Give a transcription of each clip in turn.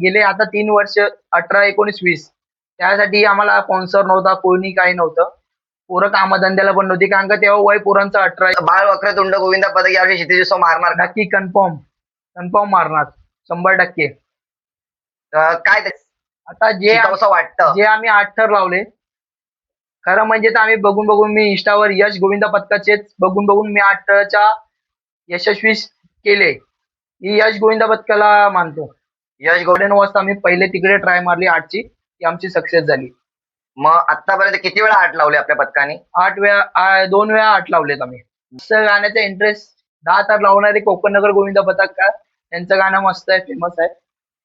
गेले आता 3 वर्ष 18, 19, 20 त्यासाठी आम्हाला स्पॉन्सर नव्हता, कोणी काही नव्हतं. पोरं कामधंद्याला पण नव्हती कारण का तेव्हा वय पोरांचं 18. बाळ वक्रतुंड गोविंदा पथक यावर्षी क्षितिजोत्सव मारणार का? नक्की कन्फर्म कन्फर्म मारणार 100%. काय आता जे शिकावंसं वाटतं? जे आम्ही 8 थर लावले, खरं म्हणजे तर आम्ही बघून बघून मी इंस्टावर यश गोविंदा पथकाचेच बघून बघून मी 8 थरच्या यशस्वी केले. ही यश गोविंदा पथकाला मानतो. यश गोल्डन वाजता आम्ही पहिले तिकडे ट्राय मारली 8ची, ती आमची सक्सेस झाली. मग आतापर्यंत किती वेळा 8 लावले आपल्या पथकाने? 8 वेळा 2 वेळा 8 लावलेत आम्ही. असं गाण्याचा इंटरेस्ट 10 तर लावणारे कोकणनगर गोविंदा पथक का त्यांचं गाणं मस्त आहे, फेमस आहे.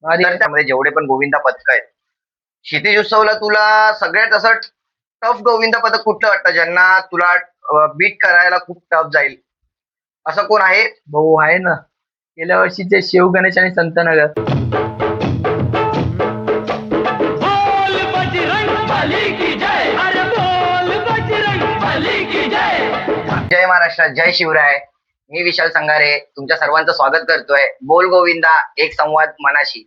भारी तर आहे. त्यामध्ये जेवढे पण गोविंदा पथक आहेत, क्षितिजोत्सवला तुला सगळ्यात असं टफ गोविंदा पथक कुठलं वाटतं, ज्यांना तुला बीट करायला खूप टफ जाईल असं कोण आहे? भाऊ आहे ना, गेल्या वर्षीचे शिव गणेश आणि संतनगर. बोल बजरंग बली की जय, अरे बोल बजरंग बली की जय. जय महाराष्ट्र, जय शिवराय. मी विशाल संगारे तुमच्या सर्वांचं स्वागत करतोय बोल गोविंदा एक संवाद मनाशी.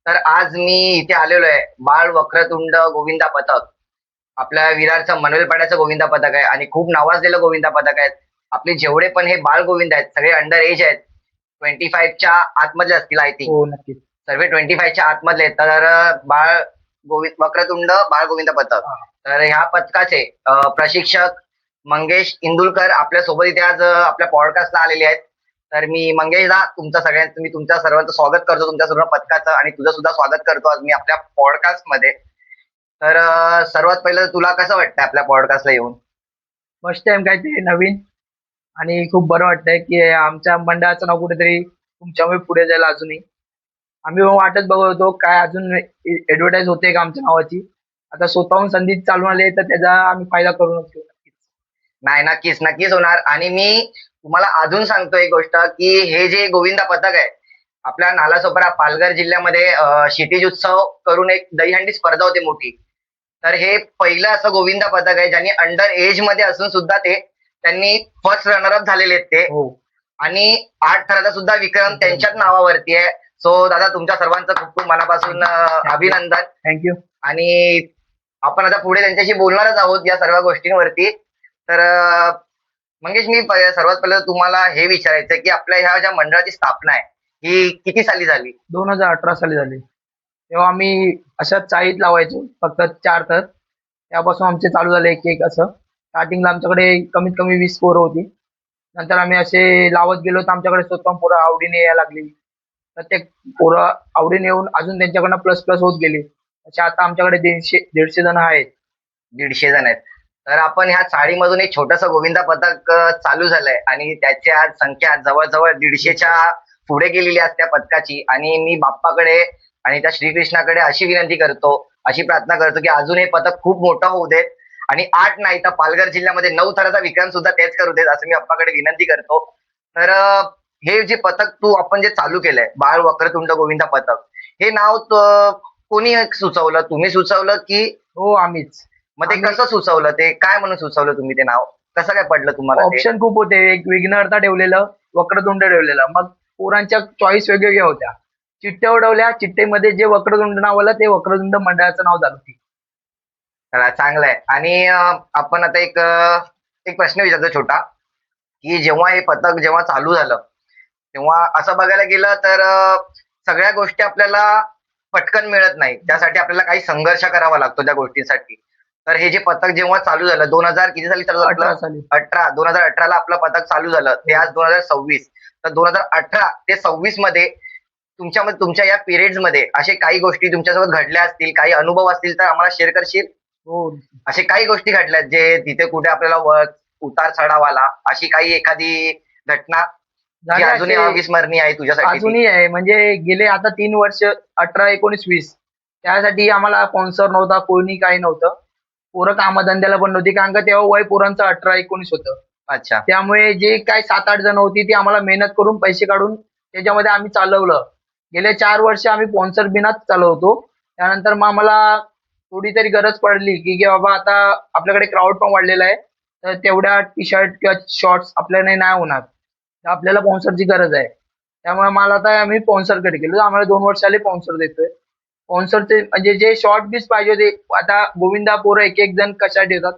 तर आज मी इथे आलेलो आहे बाळ वक्रतुंड गोविंदा पथक, आपल्या विरारचं मनवेलपाड्याचं गोविंदा पथक आहे आणि खूप नावाजलेलं गोविंदा पथक आहेत. आपले जेवढे पण हे बाळ गोविंद आहेत सगळे अंडर एज आहेत, 25च्या आतमधले असतील आय थिंक. हो नक्कीच. सर्व 25च्या आतमधले. तर बाळ वक्रतुंड बाळ गोविंद पथक. तर ह्या पथकाचे प्रशिक्षक मंगेश इंदुलकर आपल्या सोबत इथे आज आपल्या पॉडकास्टला आलेले आहेत. तर मी मंगेश दा मी तुमच्या सर्वांचं स्वागत करतो, तुमच्या सर्व पथकाचं, आणि तुझं सुद्धा स्वागत करतो आज मी आपल्या पॉडकास्ट मध्ये. तर सर्वात पहिलं तुला कसं वाटतं आपल्या पॉडकास्टला येऊन? फर्स्ट टाइम काहीतरी नवीन आणि खूप बरं वाटतंय की आमच्या मंडळाचं नाव कुठेतरी तुमच्यामुळे पुढे जायला अजूनही. आम्ही वाटत बघत होतो काय अजून ऍडव्हर्टाईज होते का आमच्या नावाची. आता स्वतःहून संधी चालून आली तर त्याचा आम्ही फायदा करूनच घेऊ. नाही, नक्कीच नक्कीच होणार. आणि मी तुम्हाला अजून सांगतो एक गोष्ट की हे जे गोविंदा पथक आहे आपल्या नालासोपारा पालघर जिल्ह्यामध्ये क्षितिज उत्सव करून एक दहीहंडी स्पर्धा होती मोठी. तर हे पहिलं असं गोविंदा पथक आहे ज्यांनी अंडर एज मध्ये असून सुद्धा त्यांनी फर्स्ट रनरअप झालेले आहेत ते. हो. आणि 8 थराचा सुद्धा विक्रम त्यांच्याच नावावरती आहे. सो दादा तुमच्या सर्वांचं खूप खूप मनापासून अभिनंदन. थँक्यू. आणि आपण आता पुढे त्यांच्याशी बोलणारच आहोत या सर्व गोष्टींवरती. तर मंगेश, मी सर्वात पहिलं तुम्हाला हे विचारायचं की आपल्या ह्या ज्या मंडळाची स्थापना आहे ही किती साली झाली? 2018 साली झाली. तेव्हा आम्ही अशा चाळीत लावायचो फक्त 4 थर. त्यापासून आमचे चालू झाले एक एक असं. स्टार्टिंगला आमच्याकडे कमीत कमी 20 पोरं होती. नंतर आम्ही असे लावत गेलो तर आमच्याकडे स्वतः पोरं आवडीने यायला लागली. प्रत्येक पोरं आवडीने येऊन अजून त्यांच्याकडनं प्लस प्लस होत गेले. असे आता आमच्याकडे 150 जण आहेत. 150 जण आहेत. तर आपण ह्या चाळीमधून एक छोटस गोविंदा पथक चालू झालंय आणि त्याची आज संख्या जवळजवळ 150च्या पुढे गेलेली असते त्या पथकाची. आणि मी बाप्पाकडे आणि त्या श्रीकृष्णाकडे अशी विनंती करतो, अशी प्रार्थना करतो की अजून हे पथक खूप मोठं होऊ देत आणि 8 नाही तर पालघर जिल्ह्यामध्ये 9 थराचा विक्रम सुद्धा तेच करू देत असं मी बाप्पाकडे विनंती करतो. तर हे जे पथक आपण जे चालू केलंय बाळ वक्रतुंड गोविंदा पथक, हे नाव कोणी सुचवलं? तुम्ही सुचवलं की? हो आम्हीच. मग ते कसं सुचवलं? ते काय म्हणून सुचवलं तुम्ही ते नाव? कसं काय पडलं तुम्हाला? ऑप्शन खूप होते. एक विघ्नहर्ता ठेवलेलं, वक्रतुंड ठेवलेलं. मग पोरांच्या चॉईस वेगवेगळ्या होत्या. चिठ्ठ्या उडवल्या, चिठ्ठीमध्ये जे वक्रतुंड नाव आलं ते वक्रतुंड मंडळाचं नाव झालं. चांगलं आहे. आणि आपण आता एक प्रश्न विचारतो छोटा, की जेव्हा हे पथक जेव्हा चालू झालं तेव्हा असं बघायला गेलं तर सगळ्या गोष्टी आपल्याला पटकन मिळत नाही. त्यासाठी आपल्याला काही संघर्ष करावा लागतो त्या गोष्टींसाठी. तर हे जे पथक जेव्हा चालू झालं 2000 किती साली चालू झालं? 2018 ला आपलं पथक चालू झालं. ते आज 2026. तर 2018 ते 26 मध्ये तुमच्या या पिरियड्स मध्ये असे काही गोष्टी तुमच्यासोबत घडल्या असतील, काही अनुभव असतील तर आम्हाला शेअर करशील? हो. असे काही गोष्टी घडल्यात जे तिथे कुठे आपल्याला उतार चढाव आला, अशी काही एखादी घटना जी अजूनही अविस्मरणीय आहे तुझ्यासाठी? अजूनही आहे. म्हणजे गेले आता 3 वर्ष 18, 19, 20 त्यासाठी आम्हाला स्पॉन्सर नव्हता, कोणी काही नव्हतं. पोरं कामधंद्याला पण नव्हती कारण का तेव्हा वय पोरांचं 18, 19 होतं. अच्छा. त्यामुळे जे काही 7-8 जण होती ती आम्हाला मेहनत करून पैसे काढून त्याच्यामध्ये आम्ही चालवलं. गेले 4 वर्ष आम्ही स्पॉन्सर बिनाच चालवतो. त्यानंतर मग आम्हाला थोडी तरी गरज पडली की बाबा आता आपल्याकडे क्राऊड पण वाढलेला आहे, तर तेवढ्या टी शर्ट किंवा शॉर्ट्स आपल्याला नाही होणार, तर आपल्याला स्पॉन्सरची गरज आहे. त्यामुळे मला आता आम्ही स्पॉन्सरकडे गेलो. आम्हाला 2 वर्ष आले स्पॉन्सर देतोय. स्पॉन्सरचे म्हणजे जे शॉर्ट बीस पाहिजे होते, आता गोविंदा पोरं एक एक जण कशासाठी येतात,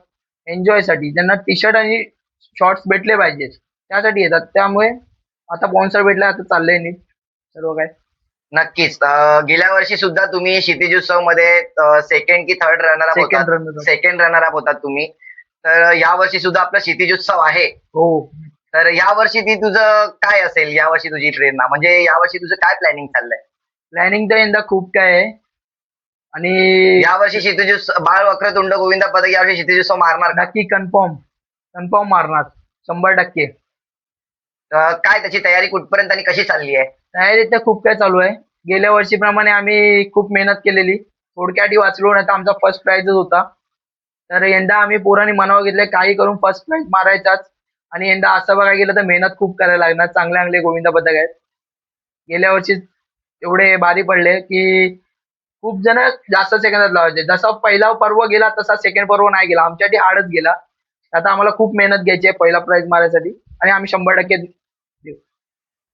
एन्जॉय साठी. त्यांना टी शर्ट आणि शॉर्ट्स भेटले पाहिजे, त्यासाठी येतात. त्यामुळे आता स्पॉन्सर भेटला, आता चाललंय नीट सर्व काय. नक्कीच. गेल्या वर्षी सुद्धा तुम्ही क्षितिज उत्सव मध्ये सेकंड की थर्ड रनर अप सेकंड होतात. रनर. सेकंड रनर अप होतात तुम्ही. तर या वर्षी सुद्धा आपला क्षितिज उत्सव आहे. हो. तर या वर्षी ती तुझं काय असेल, या वर्षी तुझी प्रेरणा म्हणजे या वर्षी तुझं काय प्लॅनिंग चाललंय? प्लॅनिंग तर यंदा खूप काय आहे. आणि या वर्षी क्षितिज उत्सव बाळ वक्रतुंड गोविंदा पथक यावर्षी क्षितिज उत्सव मारणार का? नक्की कन्फर्म मारणार 100%. काय त्याची तयारी कुठपर्यंत आणि कशी चालली आहे? तयारी तर खूप काय चालू आहे. गेल्या वर्षीप्रमाणे आम्ही खूप मेहनत केलेली, थोडक्यात वाचलो नाही तर आमचा फर्स्ट प्राइजच होता. तर यंदा आम्ही पोरांनी मनावर घेतले काही करून फर्स्ट प्राइज मारायचाच. आणि यंदा असं बघायला गेलं तर मेहनत खूप करायला लागणार. चांगले चांगले गोविंदा पथक आहेत. गेल्या वर्षी एवढे भारी पडले की खूप जण जास्त सेकंदात लावायचे. जसा पहिला पर्व गेला तसा सेकंड पर्व नाही गेला, आमच्यासाठी हार्डच गेला. आता आम्हाला खूप मेहनत घ्यायची आहे पहिला प्राइज मारायसाठी, आणि आम्ही 100% देऊ.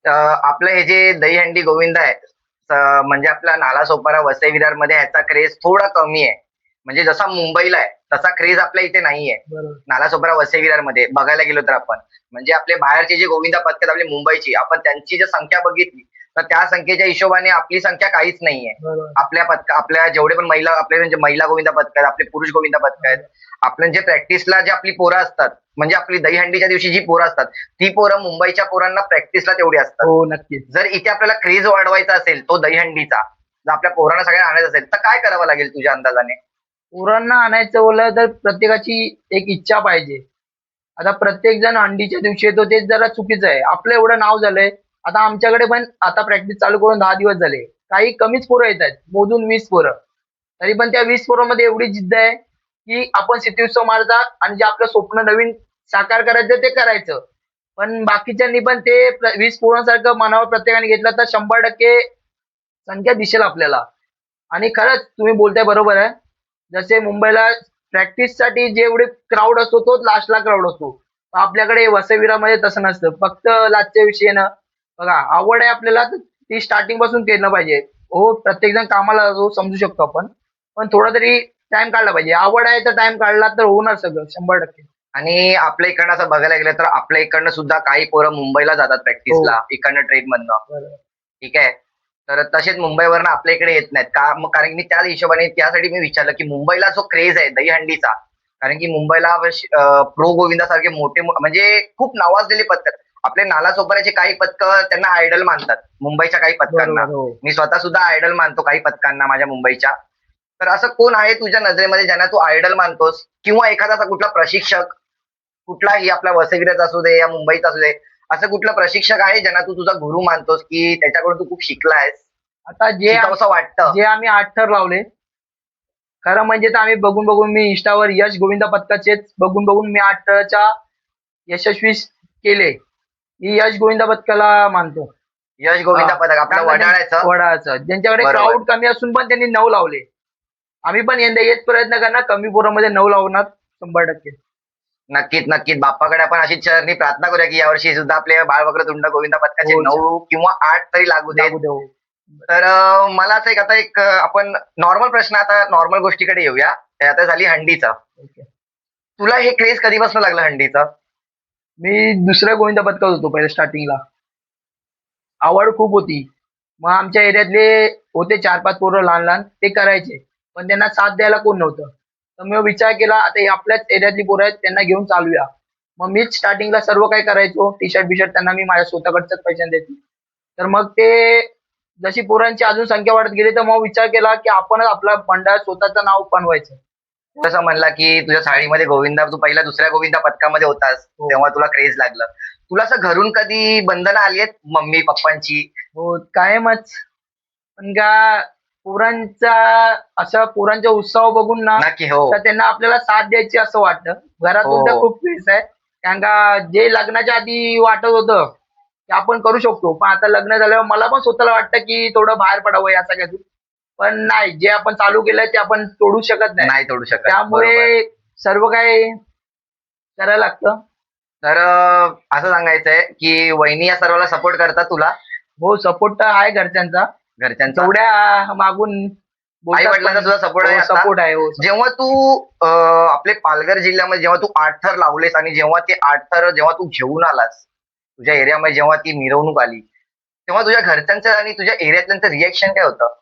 आपलं हे जे दहीहंडी गोविंद आहे, म्हणजे आपला नालासोपारा वसई विरार मध्ये ह्याचा क्रेज थोडा कमी आहे. म्हणजे जसा मुंबईला आहे तसा क्रेज आपल्या इथे नाहीये. बरोबर. नालासोपारा वसई विरार मध्ये बघायला गेलो तर आपण म्हणजे आपले बाहेरचे जे गोविंदा पथक आपली मुंबईची, आपण त्यांची जर संख्या बघितली तर त्या संख्येच्या हिशोबाने आपली संख्या काहीच नाहीये. बरोबर. आपल्या जेवढे पण महिला, आपले म्हणजे महिला गोविंदा पथक आहेत, आपले पुरुष गोविंदा पथक आहेत, आपल्या जे प्रॅक्टिसला जे आपली पोरं असतात, म्हणजे आपली दहीहंडीच्या दिवशी जी पोरं असतात, ती पोरं मुंबईच्या पोरांना प्रॅक्टिसला तेवढी असतात. हो नक्कीच. जर इथे आपल्याला क्रेज वाढवायचा असेल तो दहीहंडीचा, जर आपल्या पोरांना सगळ्यांना आणायचं असेल तर काय करावं लागेल तुझ्या अंदाजाने? पोरांना आणायचं बोललं तर प्रत्येकाची एक इच्छा पाहिजे. आता प्रत्येक जण अंडीच्या दिवशी येतो ते जरा चुकीचं आहे. आपलं एवढं नाव झालंय. आता आमच्याकडे पण आता प्रॅक्टिस चालू करून 10 दिवस झाले. काही कमीच पोरं येत आहेत, मोजून 20 पोरं. तरी पण त्या 20 पोरांमध्ये एवढी जिद्द आहे की आपण सिटी उत्सव मारता आणि जे आपलं स्वप्न नवीन साकार करायचं ते करायचं. पण बाकीच्यांनी पण ते 20 पोरांसारखं मनावर प्रत्येकाने घेतलं तर 100% संख्या दिसेल आपल्याला. आणि खरंच तुम्ही बोलताय बरोबर आहे. जसे मुंबईला प्रॅक्टिससाठी जेवढे क्राऊड असतो तोच लास्टला क्राऊड असतो. आपल्याकडे वसईविरामध्ये तसं नसतं. फक्त लास्टच्या विषयानं बघा, आवड आहे आपल्याला तर ती स्टार्टिंग पासून केलं पाहिजे. हो, प्रत्येक जण कामाला जातो समजू शकतो आपण, पण थोडा तरी टाइम काढला पाहिजे. आवड आहे तर टाइम काढला तर होणार सगळं 100%. आणि आपल्या इकडनं असं बघायला गेलं तर आपल्या इकडनं सुद्धा काही पोरं मुंबईला जातात प्रॅक्टिसला, इकडनं ट्रेन मधनं. बरोबर. ठीक आहे. तर तसेच मुंबईवरनं आपल्या इकडे येत नाहीत का? मग कारण की त्याच हिशोबाने त्यासाठी मी विचारलं की मुंबईला जो क्रेज आहे दहीहंडीचा, कारण की मुंबईला प्रो गोविंदासारखे मोठे म्हणजे खूप नावाजलेले पथक, आपले नालासोपाऱ्याचे काही पथक त्यांना आयडल मानतात मुंबईच्या काही पथकांना. बरोबर. हो. मी स्वतः सुद्धा आयडल मानतो काही पथकांना माझ्या मुंबईच्या. तर असं कोण आहे तुझ्या नजरेमध्ये ज्यांना तू आयडल मानतोस, किंवा एखादा असा कुठला प्रशिक्षक, कुठलाही आपला वसईविराचा असू दे या मुंबईचा असू दे, असं कुठलं प्रशिक्षक आहे ज्यांना तू तुझा गुरु मानतोस की त्याच्याकडून तू खूप शिकलायस, आता शिकावंसं वाटतं? जे आम्ही 8 थर लावले, खरं म्हणजे तर आम्ही बघून बघून मी इंस्टावर यश गोविंदा पथकाचेच बघून बघून मी 8 थरच्या यशस्वी केले. ही यश गोविंदा पथकाला मानतो. यश गोविंदा पथक आपलं वडाळ्याचं. वडाळ्याचं ज्यांच्याकडे बरोबर. क्राऊड कमी असून पण त्यांनी 9 लावले. आम्ही पण यंदा हेच प्रयत्न करणार, कमी पोरांमध्ये 9 लावणार 100%. नक्कीच नक्कीच. बाप्पाकडे आपण अशीच चरणी प्रार्थना करूया की यावर्षी सुद्धा आपले बाळ वक्रतुंड गोविंदा पथकाचे हो. 9 किंवा 8 तरी लागू देत. लागू देऊ. तर मला असं आता आपण नॉर्मल प्रश्न, आता नॉर्मल गोष्टीकडे येऊया. आता झाली हंडीचं. ओके. तुला हे क्रेज कधीपासून लागलं हंडीचं? मी दुसऱ्या गोविंदा पथकात होतो पहिले स्टार्टिंगला. आवड खूप होती. मग आमच्या एरियातले होते 4-5 पोरं लहान लहान, ते करायचे. पण त्यांना साथ द्यायला कोण नव्हतं. तर मी विचार केला आता हे आपल्याच एरियातली पोरं आहेत त्यांना घेऊन चालूया. मग मीच स्टार्टिंगला सर्व काही करायचो. टी शर्ट बिशर्ट त्यांना मी माझ्या स्वतःकडच्याच पैशाने द्यायचो. तर मग ते जशी पोरांची अजून संख्या वाढत गेली तर मग विचार केला की आपणच आपला मंडळ स्वतःचं नाव बनवायचं. तसं म्हणला की तुझ्या साडीमध्ये गोविंदा, तू पहिला दुसऱ्या गोविंदा पथकामध्ये होतास हो. तेव्हा तुला क्रेज लागलं. तुला असं घरून कधी बंधनं आली आहेत मम्मी पप्पांची? हो, कायमच. पण का पोरांचा असा पोरांचा उत्साह बघून ना, नक्की. हो तर त्यांना आपल्याला साथ द्यायची असं वाटतं. घरातून तर हो. खूप पेस आहे. कारण का जे लग्नाच्या आधी वाटत होतं की आपण करू शकतो, पण आता लग्न झाल्यावर मला पण स्वतःला वाटतं की थोडं बाहेर पडावं या सगळ्यातून. पण नाही, जे आपण चालू केलंय ते आपण तोडू शकत नाही. नाही तोडू शकत. बरोबर. त्यामुळे सर्व काही करायला लागतं. तर असं सांगायचंय की वहिनी या सर्वाला सपोर्ट करतात तुला? हो, सपोर्ट तर आहे घरच्यांचा. घरच्यांचा? तेवढ्या मागून आई वडिलांचा सुद्धा सपोर्ट आहे आता? सपोर्ट आहे. हो जेव्हा तू आपले पालघर जिल्ह्यामध्ये जेव्हा तू 8 थर लावलेस आणि जेव्हा ते 8 थर जेव्हा तू घेऊन आलास तुझ्या एरियामध्ये जेव्हा ती मिरवणूक आली तेव्हा तुझ्या घरच्यांचं आणि तुझ्या एरियातल्यांचं रिएक्शन काय होतं?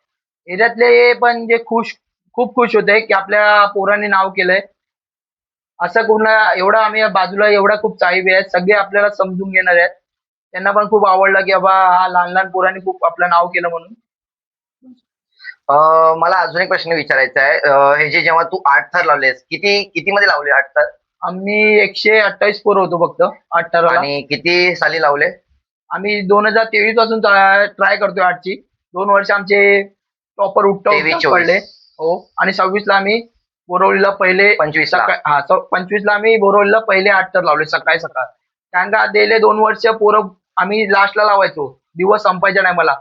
एरियातले पण जे खूप खुश होते की आपल्या पोरांनी नाव केलंय. असं कोण एवढं आम्ही बाजूला एवढा खूप चाळी आहेत, सगळे आपल्याला समजून घेणार आहेत. त्यांना पण खूप आवडलं की बाबा हा लहान लहान पोरांनी खूप आपलं नाव केलं म्हणून. मला अजून एक प्रश्न विचारायचा आहे. हे जे जेव्हा तू 8 थर लावलेस किती किती मध्ये लावले 8 थर आम्ही 128 पोरं होतो फक्त 8 ठराला. आणि किती साली लावले? आम्ही 2023 पासून ट्राय करतोय आठची. 2 वर्ष आमचे प्रॉपर 23, उपटा पडले. हो आणि 26 ला आम्ही बोरवलीला पहिले 25 ला. सकाळ 25 ला आम्ही बोरवलीला पहिले 8 तर लावले सकाळी सकाळ. कारण का गेले 2 वर्ष पोरं आम्ही लास्टला लावायचो दिवस संपायच्या नाही मला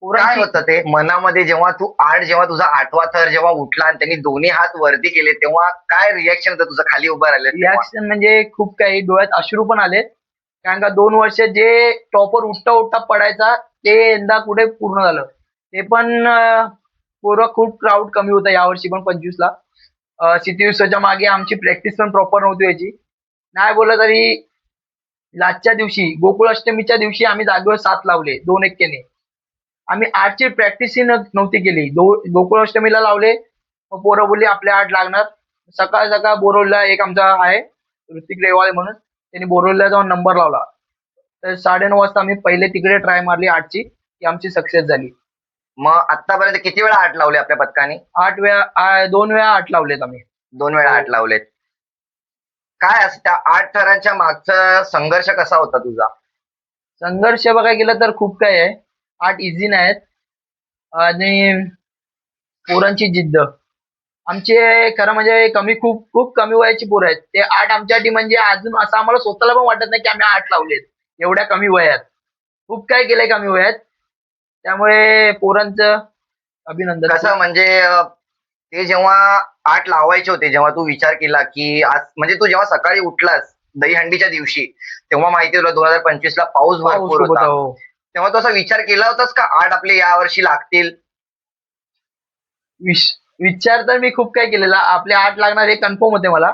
काय होतं ते मनामध्ये जेव्हा तू जेव्हा तुझा 8वा थर जेव्हा उठला आणि त्यांनी दोन्ही हात वरती केले तेव्हा काय रिएक्शन होतं तुझं खाली उभं राहिले रिॲक्शन म्हणजे खूप काही डोळ्यात अश्रू पण आले. कारण का 2 वर्ष जे टॉपर उठता पडायचा ते यंदा कुठे पूर्ण झालं. ते पण पोरं खूप क्राऊड कमी होता यावर्षी पण 25 ला. सिटी दिवसाच्या मागे आमची प्रॅक्टिस पण प्रॉपर नव्हती याची. नाही बोललं तरी लास्टच्या दिवशी गोकुळाष्टमीच्या दिवशी आम्ही जागेवर 7 लावले 2 एक्केने. आम्ही 8ची प्रॅक्टिसही नव्हती केली. गोकुळाष्टमीला लावले. मग पोरं बोलली आपल्या 8 लागणार. सकाळ सकाळ बोरवलीला एक आमचा आहे ऋतिक रेवाळे म्हणून त्यांनी बोरवलीला जाऊन नंबर लावला. तर 9:30 वाजता आम्ही पहिले तिकडे ट्राय मारली 8ची ती आमची सक्सेस झाली. मग आतापर्यंत किती वेळा 8 लावले आपल्या पथकाने? 2 वेळा 8 लावलेत आम्ही. 2 वेळा 8 लावलेत. काय असं त्या 8 थरांच्या मागचा संघर्ष कसा होता तुझा? संघर्ष बघायला गेलं तर खूप काही आहे. 8 इझी नाहीत आणि पोरांची जिद्द. आमचे खरं म्हणजे खूप कमी वयाची पोरं आहेत. ते 8 आमच्यासाठी म्हणजे अजून असं आम्हाला स्वतःला पण वाटत नाही की आम्ही 8 लावलेत एवढ्या कमी वयात. खूप काय केलंय कमी वयात. त्यामुळे पोरांचं अभिनंदन. कसं म्हणजे ते जेव्हा 8 लावायचे होते जेव्हा तू विचार केला की आज म्हणजे तू जेव्हा सकाळी उठलास दहीहंडीच्या दिवशी तेव्हा माहिती तुला 2025 ला पाऊस भरपूर खूप होता. हो. तेव्हा तू असा विचार केला होतास का 8 आपले यावर्षी लागतील? विचार तर मी खूप काय केलेला. आपले 8 लागणार हे कन्फर्म होते मला.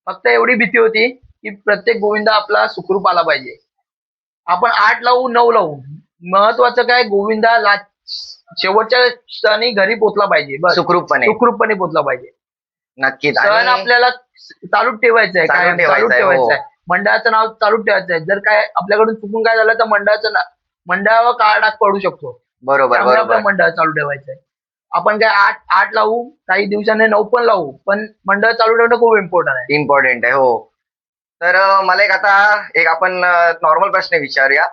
फक्त एवढी भीती होती की प्रत्येक गोविंदा आपला सुखरूप आला पाहिजे. आपण 8 लावू 9 लावू महत्वाचं काय गोविंदा शेवटच्या क्षणी घरी पोहोचला पाहिजे. बस सुखरूपपणे पोहोचला पाहिजे. नक्कीच. सण आपल्याला चालूच ठेवायचं आहे. चालूच चालूच ठेवायचं ठेवायचं आहे. आहे. मंडळाचं नाव चालूच ठेवायचं आहे. जर काय आपल्याकडून चुकून काय झालं तर मंडळावर काळा डाग पडू शकतो. बरोबर त्यामुळे आपलं बरोबर. मंडळ चालू ठेवायचं आहे. आपण काय 8 लावू काही दिवसांनी 9 पण लावू पण मंडळ चालू ठेवणं खूप इम्पॉर्टंट आहे. हो. तर मला एक आपण नॉर्मल प्रश्न विचारूया.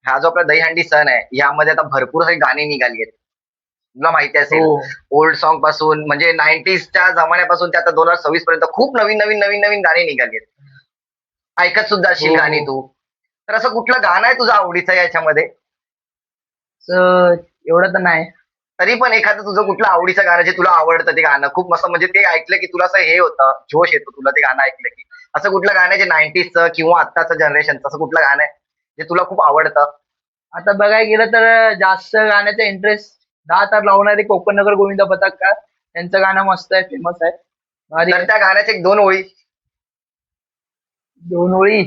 हा जो आपला दहीहंडी सण आहे यामध्ये आता भरपूर सारी गाणी निघाली आहेत. तुला माहिती असेल हो. ओल्ड सॉन्ग पासून म्हणजे 90sच्या जमान्यापासून ते आता 2026 पर्यंत खूप नवीन नवीन नवीन नवीन गाणी निघाली आहेत. ऐकत सुद्धा असशील हो. गाणी तू. तर असं कुठलं गाणं आहे तुझं आवडीचं याच्यामध्ये? एवढं तर नाही. तरी पण एखादं तुझं कुठलं आवडीचं गाणं जे तुला आवडतं ते गाणं खूप मस्त म्हणजे ते ऐकलं की तुला असं हे होतं जोश येतो तुला ते गाणं ऐकलं की असं कुठलं गाणं आहे जे 90sचं किंवा आत्ताचं जनरेशनचं असं कुठलं गाणं आहे जे तुला खूप आवडतं? आता बघायला गेलं तर जास्त गाण्याचा इंटरेस्ट 10 तार लावणारे कोकण नगर गोविंद पथक का त्यांचं गाणं मस्त आहे फेमस आहे. भारी तर आहे. त्या गाण्याचे एक 2 ओळी 2 ओळी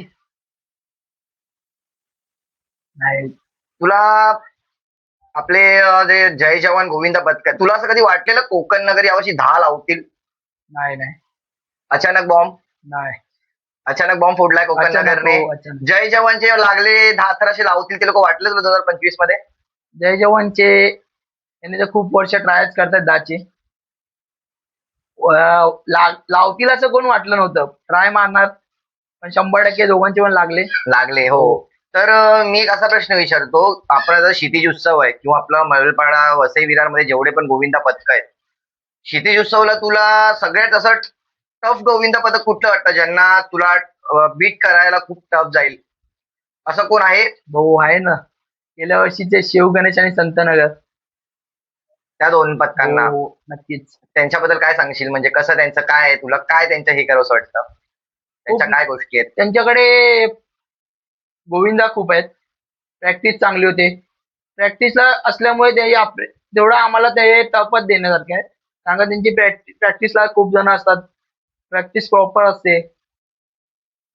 नाही. तुला आपले जे जय जवान गोविंद पथक तुला असं कधी वाटलेलं कोकण नगर यावर्षी 10 लावतील? नाही. अचानक बॉम्ब फोडलाय कोकण अचानक नगरने. हो, अचानक. जय जवानचे लागले 10 थर असे लावतील ते लोक वाटलं तुला 2025 मध्ये? जय जवानचे यांनी तर खूप वर्ष ट्रायच करतात दाचे. लावतील असं कोण वाटलं नव्हतं. ट्राय मारणार पण 100% दोघांचे पण लागले. हो. तर मी एक असा प्रश्न विचारतो आपण आता क्षितिज उत्सव आहे किंवा आपला मळपाडा वसई विरारमध्ये जेवढे पण गोविंदा पथक आहेत क्षितिज उत्सवला तुला सगळ्यात असं टफ गोविंद पथक कुठलं वाटतं ज्यांना तुला बीट करायला खूप टफ जाईल असं कोण आहे? भाऊ आहे ना गेल्या वर्षीचे शिव गणेश आणि संतनगर. त्या 2 पथकांना हो, नक्कीच. त्यांच्याबद्दल काय सांगशील म्हणजे कसं त्यांचं काय आहे तुला काय त्यांचं हे करावंसं वाटतं त्यांच्या काय गोष्टी आहेत? त्यांच्याकडे गोविंदा खूप आहेत. प्रॅक्टिस चांगली होते. प्रॅक्टिसला असल्यामुळे ते तेवढं आम्हाला ते टफच देण्यासारखं आहे. कारण का त्यांची प्रॅक्टिसला खूप जण असतात. प्रॅक्टिस प्रॉपर असते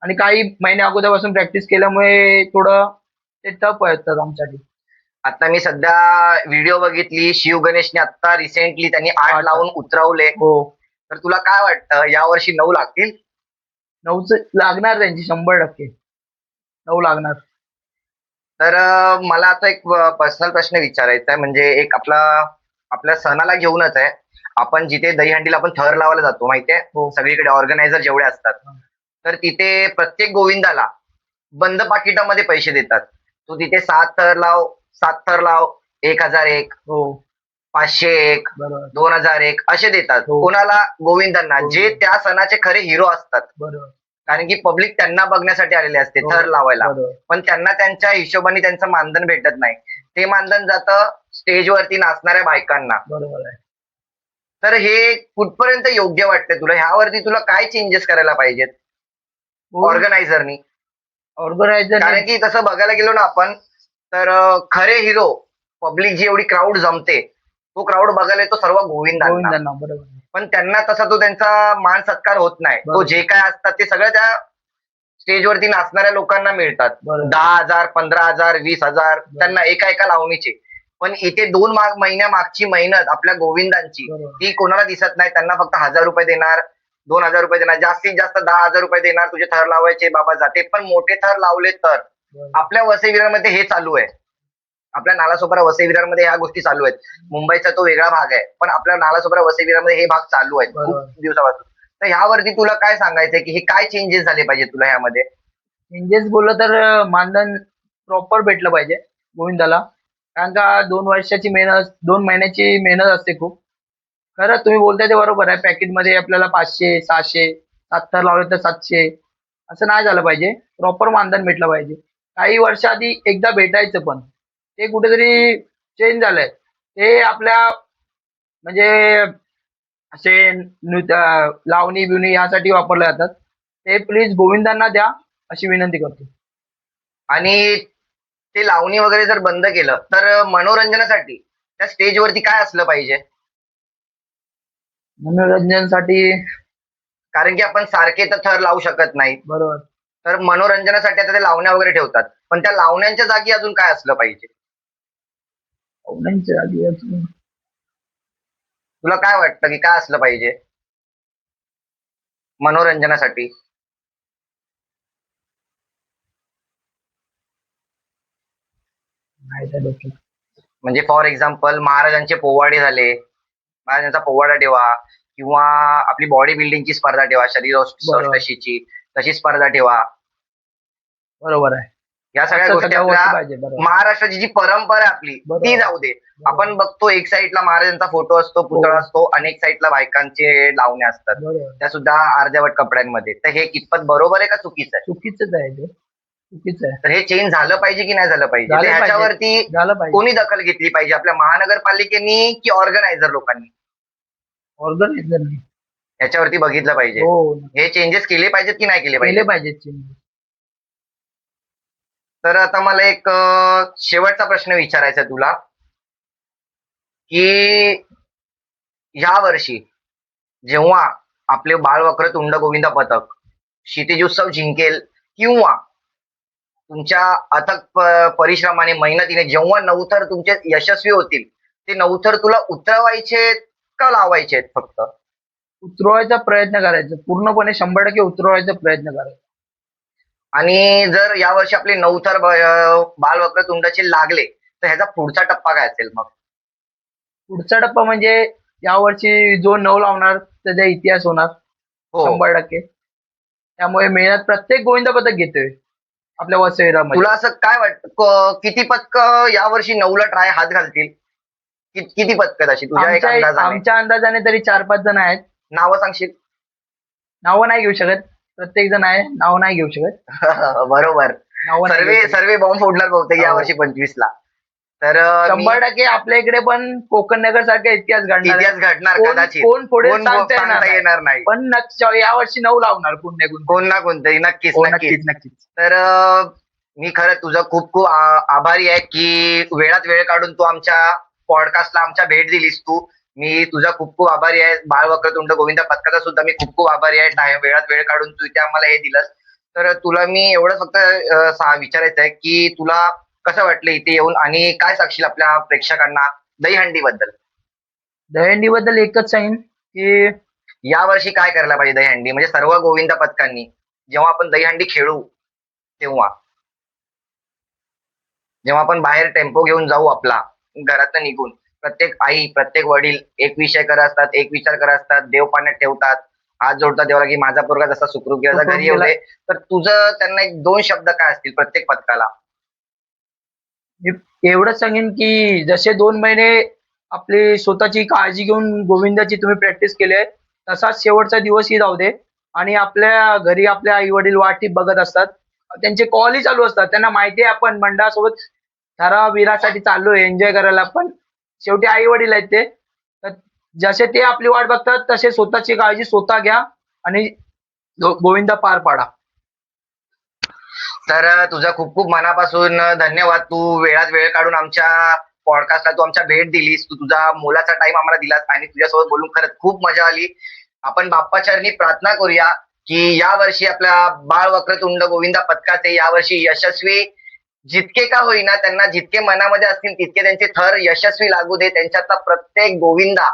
आणि काही महिन्या अगोदरपासून प्रॅक्टिस केल्यामुळे थोडं ते टफ असतात आमच्यासाठी. आता मी सध्या व्हिडिओ बघितली, शिव गणेशने आता रिसेंटली त्यांनी 8 लावून उतरवले. हो, तर तुला काय वाटतं यावर्षी 9 लागतील? 9च लागणार त्यांची 100%. 9 लागणार. तर मला आता एक पर्सनल प्रश्न विचारायचा आहे, म्हणजे एक आपल्या सणाला घेऊनच आहे. आपण जिथे दहीहंडीला आपण थर लावायला जातो माहितीये, हो. सगळीकडे ऑर्गनायझर जेवढे असतात, तर तिथे प्रत्येक गोविंदाला बंद पाकिटामध्ये पैसे देतात. तू तिथे 7 थर लाव, 1001, हो, 501, बरोबर. 2001 असे देतात. हो. कोणाला? गोविंदांना, हो. जे त्या सणाचे खरे हिरो असतात. बरोबर. कारण की पब्लिक त्यांना बघण्यासाठी आलेले असते हो, थर लावायला. बरोबर. पण त्यांना त्यांच्या हिशोबाने त्यांचं मानधन भेटत नाही. ते मानधन जातं स्टेजवरती नाचणाऱ्या बायकांना. बरोबर आहे. तर हे कुठपर्यंत योग्य वाटतंय तुला? ह्यावरती तुला काय चेंजेस करायला पाहिजेत ऑर्गनायझरनी? ऑर्गनायझर कारण की तसं बघायला गेलो ना आपण, तर खरे हिरो, पब्लिक जी एवढी क्राऊड जमते, तो क्राऊड बघायला येतो सर्व गोविंदांना. गोविंदांना बरोबर. पण त्यांना तसा तो त्यांचा मान सत्कार होत नाही. तो बरोबर. जे काय असतात ते सगळं त्या स्टेजवरती नाचणाऱ्या लोकांना मिळतात. बरोबर. 10,000, 15,000, 20,000 त्यांना एका लावणीचे. पण इथे 2 महिन्या मागची मेहनत आपल्या गोविंदांची बरोबर. ती कोणाला दिसत नाही. त्यांना फक्त 1,000 रुपये देणार, 2,000 रुपये देणार, जास्तीत जास्त 10,000 रुपये देणार. तुझे थर लावायचे बाबा जाते. पण मोठे थर लावले तर बरोबर. आपल्या वसई विरारमध्ये हे चालू आहे. आपल्या नालासोपारा वसई विरारमध्ये ह्या गोष्टी चालू आहेत. मुंबईचा तो वेगळा भाग आहे, पण आपल्या नालासोपारा वसई विरारमध्ये हे भाग चालू आहेत खूप बरोबर. दिवसापासून. तर ह्यावरती तुला काय सांगायचंय की हे काय चेंजेस झाले पाहिजे तुला ह्यामध्ये? चेंजेस बोललं तर मानधन प्रॉपर भेटलं पाहिजे गोविंदाला. कारण का 2 वर्षाची मेहनत, 2 महिन्याची मेहनत असते खूप. खरं तुम्ही बोलताय ते बरोबर आहे. पॅकेटमध्ये आपल्याला 500, 600, 7 थर लावले तर 700 असं नाही झालं पाहिजे. प्रॉपर मानधन भेटलं पाहिजे. काही वर्ष आधी एकदा भेटायचं पण ते कुठेतरी चेंज झालंय. ते आपल्या म्हणजे असे लावणी बिवणी यासाठी वापरले जातात. ते प्लीज गोविंदांना द्या अशी विनंती करतो. आणि ते लावणी वगैरे जर बंद केलं तर मनोरंजनासाठी त्या स्टेजवरती काय असलं पाहिजे? मनोरंजनासाठी कारण की आपण सारखे तर थर लावू शकत नाही. बरोबर. तर मनोरंजनासाठी आता ते लावण्या वगैरे ठेवतात. पण त्या लावण्यांच्या जागी अजून काय असलं पाहिजे? पाहुण्यांच्या आधी अजून तुला काय वाटतं की काय असलं पाहिजे मनोरंजनासाठी? नाही त्या डोक्यात. म्हणजे फॉर एक्झाम्पल महाराजांचे पोवाडे झाले, महाराजांचा पोवाडा ठेवा, किंवा आपली बॉडी बिल्डिंगची स्पर्धा ठेवा, शरीर बरोबर. सृष्टीची तशी स्पर्धा ठेवा. बरोबर आहे. या सगळ्या असं गोष्टी सगळ्या गोष्टी आपल्या पाहिजे. बरोबर. महाराष्ट्राची जी परंपरा आहे आपली बरोबर. ती जाऊ दे. आपण बघतो एक साईडला महाराजांचा फोटो असतो, पुतळा हो. असतो, अनेक साईडला बायकांचे लावण्या असतात, बरोबर. त्या सुद्धा अर्ध्यावट कपड्यांमध्ये. तर हे कितपत बरोबर आहे का चुकीचं आहे? चुकीचंच आहे ते. चुकीचं आहे. तर हे चेंज झालं पाहिजे की नाही झालं पाहिजे? झालं तर पाहिजे. ह्याच्यावरती झालं पाहिजे. कोणी दखल घेतली पाहिजे? आपल्या महानगरपालिकेनी की ऑर्गनायझर लोकांनी ऑर्गनायझरने. याच्यावरती बघितलं पाहिजे? हो. हे चेंजेस केले पाहिजेत की नाही केले केले पाहिजे? पाहिजेत change. तर आता मला एक शेवटचा प्रश्न विचारायचा आहे तुला, की या वर्षी जेव्हा आपले बाळवक्रतुंड गोविंद पथक क्षितिज उत्सव जिंकेल, किंवा तुमच्या अथक परिश्रमाने मेहनतीने जेव्हा 9 थर तुमचे यशस्वी होतील, ते 9 थर तुला उतरवायचे का लावायचे आहेत फक्त? उतरवायचा प्रयत्न करायचा. पूर्णपणे 100% उतरवायचा प्रयत्न करायचा. आणि जर यावर्षी आपले 9 थर बालवक्रतुंडाचे लागले तर ह्याचा पुढचा टप्पा काय असेल मग? पुढचा टप्पा म्हणजे यावर्षी जो 9 लावणार त्याचा इतिहास होणार हो. 100%. त्यामुळे मेहनत प्रत्येक गोविंद पथक घेतोय आपल्या वसईरामध्ये. तुला असं काय वाटतं किती पदक यावर्षी 9ला ट्राय हात घालतील? किती पदकं अशी तुझ्या एक अंदाजाने? आमच्या अंदाजाने तरी 4-5 जण आहेत. नावं सांगशील? नावं नाही घेऊ शकत. प्रत्येक जण आहे, नाव नाही घेऊ शकत. बरोबर. नावं नाही घेऊ शकत. सर्वे बॉम्ब फोडणार बहुतेक हो. यावर्षी 25ला. तर 100% आपल्या इकडे पण कोकण नगर सारखा इतिहास घडणार आहे. इतिहास घडणार कदाचित. कोण पुढे कोण सांगता सांगता येणार नाही. पण यावर्षी 9 लावणार पुण्य गुण. कोण ना कोणतंही. नक्कीच हो, नक्कीच. नक्कीच नक्कीच. तर मी खरं तुझं खूप खूप आभारी आहे की वेळात वेळ काढून तू आमच्या पॉडकास्टला आमच्या भेट दिलीस तू. मी तुझा खूप खूप आभारी आहे. बाळ वक्रतुंड गोविंद पथकाचा सुद्धा मी खूप खूप आभारी आहे. वेळात वेळ काढून तू इथे आम्हाला हे दिलंस. तर तुला मी एवढं फक्त विचारायचं आहे की तुला कसं वाटलं इथे येऊन आणि काय सांगशील आपल्या प्रेक्षकांना दहीहंडी बद्दल. दहीहंडीबद्दल एकच सांगेन की यावर्षी काय करायला पाहिजे दहीहंडी म्हणजे सर्व गोविंद पथकांनी जेव्हा आपण दहीहंडी खेळू तेव्हा जेव्हा आपण बाहेर टेम्पो घेऊन जाऊ आपला घरातनं निघून प्रत्येक आई प्रत्येक वडील एक विषय करत असतात, एक विचार करत असतात, देव पाण्यात ठेवतात, हात जोडतात देवाला की माझा पोरगा जसा सुखरूप गेला सुखरूप घरी येऊ गेला. दे. तर तुझं त्यांना एक 2 शब्द काय असतील प्रत्येक पथकाला. मी एवढंच सांगेन की जसे 2 महिने आपली स्वतःची काळजी घेऊन गोविंदाची तुम्ही प्रॅक्टिस केली आहे, तसाच शेवटचा दिवसही जाऊ दे. आणि आपल्या घरी आपले आई वडील वाटी बघत असतात, त्यांचे कॉलही चालू असतात, त्यांना माहिती आहे आपण मंडळासोबत ठराविरासाठी चाललोय एन्जॉय करायला, पण शेवटी आई वडील आहेत ते. तर जसे ते आपली वाट बघतात तसे स्वतःची काळजी स्वतः घ्या आणि गोविंदा पार पाडा. तर तुझा खूप खूप मनापासून धन्यवाद. तू वेळात वेळ काढून आमच्या पॉडकास्टला तू आमच्या भेट दिलीस. तू तुझा मोलाचा टाइम आम्हाला दिलास आणि तुझ्यासोबत बोलून खरंच खूप मजा आली. आपण बाप्पाचरणी प्रार्थना करूया की यावर्षी आपल्या बाळ वक्रतुंड गोविंदा पथकाचे यावर्षी यशस्वी जितके का होईना त्यांना जितके मनामध्ये असतील तितके त्यांचे थर यशस्वी लागू दे. त्यांच्यातला प्रत्येक गोविंदा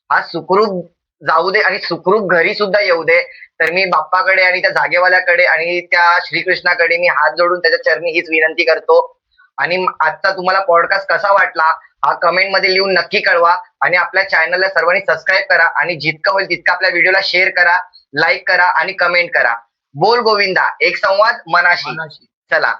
हा सुखरूप जाऊ दे आणि सुखरूप घरी सुद्धा येऊ दे. तर मी बाप्पाकडे आणि त्या जागेवाल्याकडे आणि त्या श्रीकृष्णाकडे मी हात जोडून त्याच्या चरणी हीच विनंती करतो. आणि आजचा तुम्हाला पॉडकास्ट कसा वाटला हा कमेंट मध्ये लिहून नक्की कळवा आणि आपल्या चॅनलला सर्वांनी सबस्क्राईब करा आणि जितकं होईल तितकं आपल्या व्हिडिओला शेअर करा, लाईक करा आणि कमेंट करा. बोल गोविंदा एक संवाद मनाशी. मनाशी. चला.